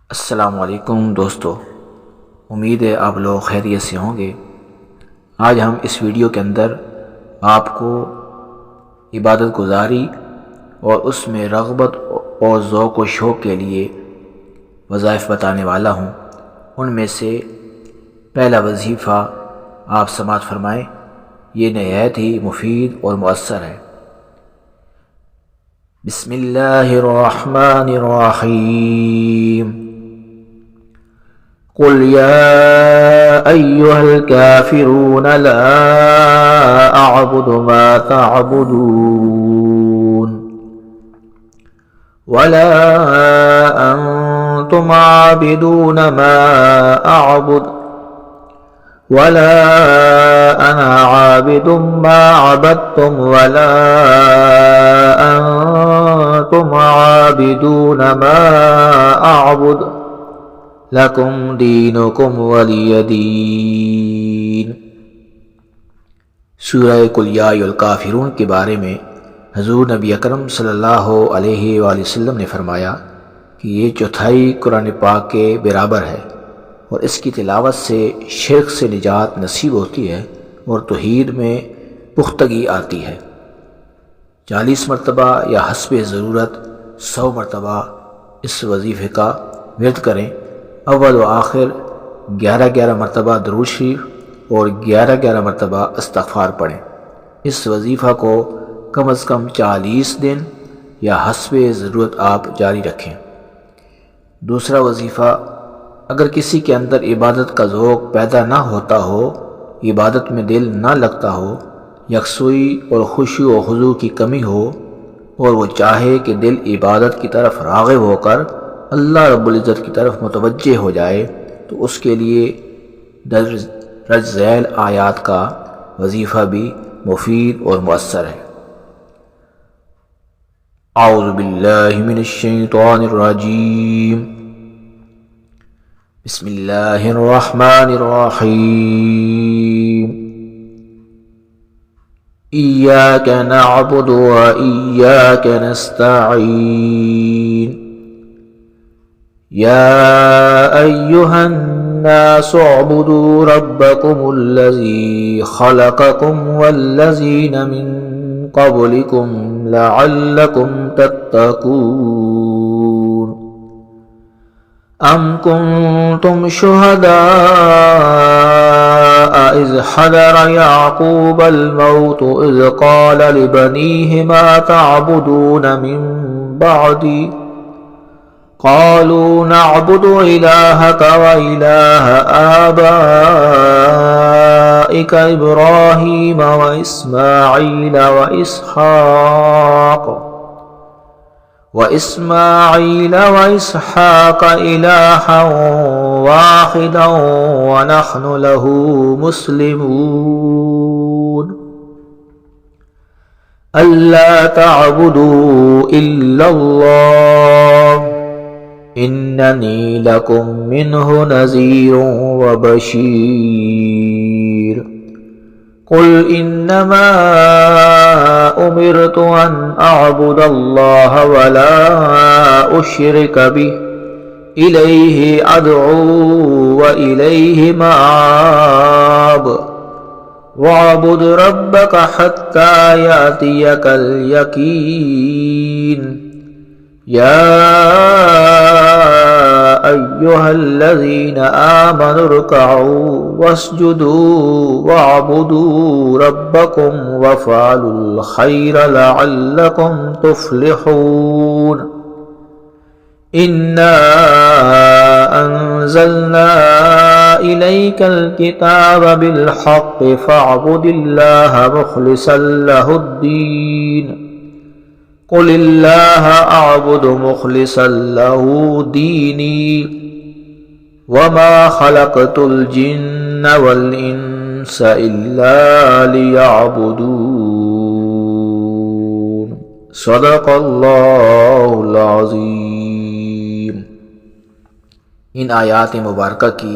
السلام علیکم دوستو، امید ہے آپ لوگ خیریت سے ہوں گے۔ آج ہم اس ویڈیو کے اندر آپ کو عبادت گزاری اور اس میں رغبت اور ذوق و شوق کے لیے وظائف بتانے والا ہوں۔ ان میں سے پہلا وظیفہ آپ سماعت فرمائیں، یہ نہایت ہی مفید اور مؤثر ہے۔ بسم اللہ الرحمن الرحیم، قل یا ایہا الکافرون لا اعبد ما تعبدون ولا انتم عابدون ما اعبد ولا انا عابد ما عبدتم ولا انتم عابدون ما اعبد لکم دینکم ولی دین۔ سورہ قل یا ایھا الکافرون کے بارے میں حضور نبی اکرم صلی اللہ علیہ وآلہ وسلم نے فرمایا کہ یہ چوتھائی قرآن پاک کے برابر ہے، اور اس کی تلاوت سے شرک سے نجات نصیب ہوتی ہے اور توحید میں پختگی آتی ہے۔ 40 مرتبہ یا حسب ضرورت 100 مرتبہ اس وظیفے کا ورد کریں۔ اول و آخر 11 مرتبہ درود شریف اور 11 مرتبہ استغفار پڑھیں۔ اس وظیفہ کو کم از کم 40 دن یا حسب ضرورت آپ جاری رکھیں۔ دوسرا وظیفہ، اگر کسی کے اندر عبادت کا ذوق پیدا نہ ہوتا ہو، عبادت میں دل نہ لگتا ہو، یکسوئی اور خشوع و خضوع کی کمی ہو، اور وہ چاہے کہ دل عبادت کی طرف راغب ہو کر اللہ رب العزت کی طرف متوجہ ہو جائے، تو اس کے لیے درج ذیل آیات کا وظیفہ بھی مفید اور مؤثر ہے۔ اعوذ باللہ من الشیطان الرجیم، بسم اللہ الرحمن الرحیم، ایاک نعبد و ایاک نستعین، یا ایہا الناس اعبدوا ربکم الذی خلقکم والذین من قبلکم لعلکم تتقون، ام کنتم شہداء اذ حضر یعقوب الموت اذ قال لبنیہ ما تعبدون من بعدی قالوا نعبد إلهك وإله آبائك إبراهيم وإسماعيل وإسحاق إلها واحدا ونحن له مسلمون، ألا تعبدوا إلا الله إنني لكم منه نذير وبشير، قل إنما أمرت أن أعبد الله ولا أشرك به إليه أدعو وإليه مآب، واعبد ربك حتى يأتيك اليقين، يا أيها الذين آمنوا اركعوا واسجدوا واعبدوا ربكم وافعلوا الخير لعلكم تفلحون، إنا أنزلنا إليك الكتاب بالحق فاعبد الله مخلصا له الدين، قل اللہ اعبد مخلصا له دینی وما خلقت الجن والانس الا لیعبدون۔ صدق اللہ العظیم۔ ان آیات مبارکہ کی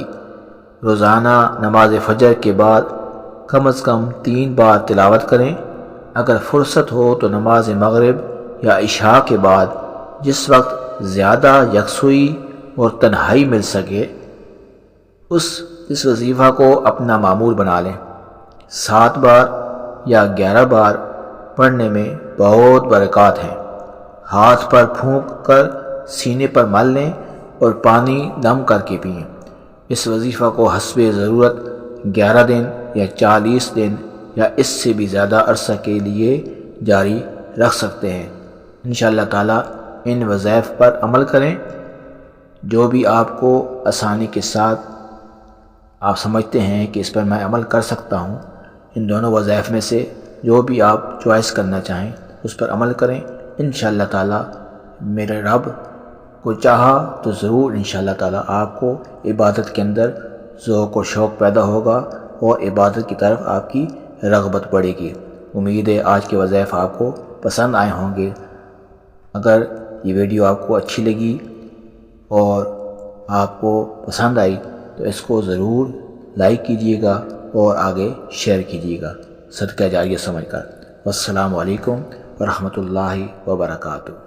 روزانہ نماز فجر کے بعد کم از کم 3 بار تلاوت کریں۔ اگر فرصت ہو تو نماز مغرب یا عشاء کے بعد، جس وقت زیادہ یکسوئی اور تنہائی مل سکے اس وظیفہ کو اپنا معمول بنا لیں۔ 7 بار یا 11 بار پڑھنے میں بہت برکات ہیں۔ ہاتھ پر پھونک کر سینے پر مل لیں اور پانی دم کر کے پئیں۔ اس وظیفہ کو حسب ضرورت 11 دن یا 40 دن یا اس سے بھی زیادہ عرصہ کے لیے جاری رکھ سکتے ہیں۔ انشاءاللہ تعالیٰ ان وظائف پر عمل کریں جو بھی آپ کو آسانی کے ساتھ آپ سمجھتے ہیں کہ اس پر میں عمل کر سکتا ہوں۔ ان دونوں وظائف میں سے جو بھی آپ چوائس کرنا چاہیں اس پر عمل کریں۔ انشاءاللہ تعالیٰ میرے رب کو چاہا تو ضرور انشاءاللہ تعالیٰ آپ کو عبادت کے اندر ذوق و شوق پیدا ہوگا اور عبادت کی طرف آپ کی رغبت بڑھے گی۔ امید ہے آج کے وظائف آپ کو پسند آئے ہوں گے۔ اگر یہ ویڈیو آپ کو اچھی لگی اور آپ کو پسند آئی تو اس کو ضرور لائک کیجیے گا اور آگے شیئر کیجیے گا صدقہ جاریہ سمجھ کر۔ والسلام علیکم ورحمۃ اللہ وبرکاتہ۔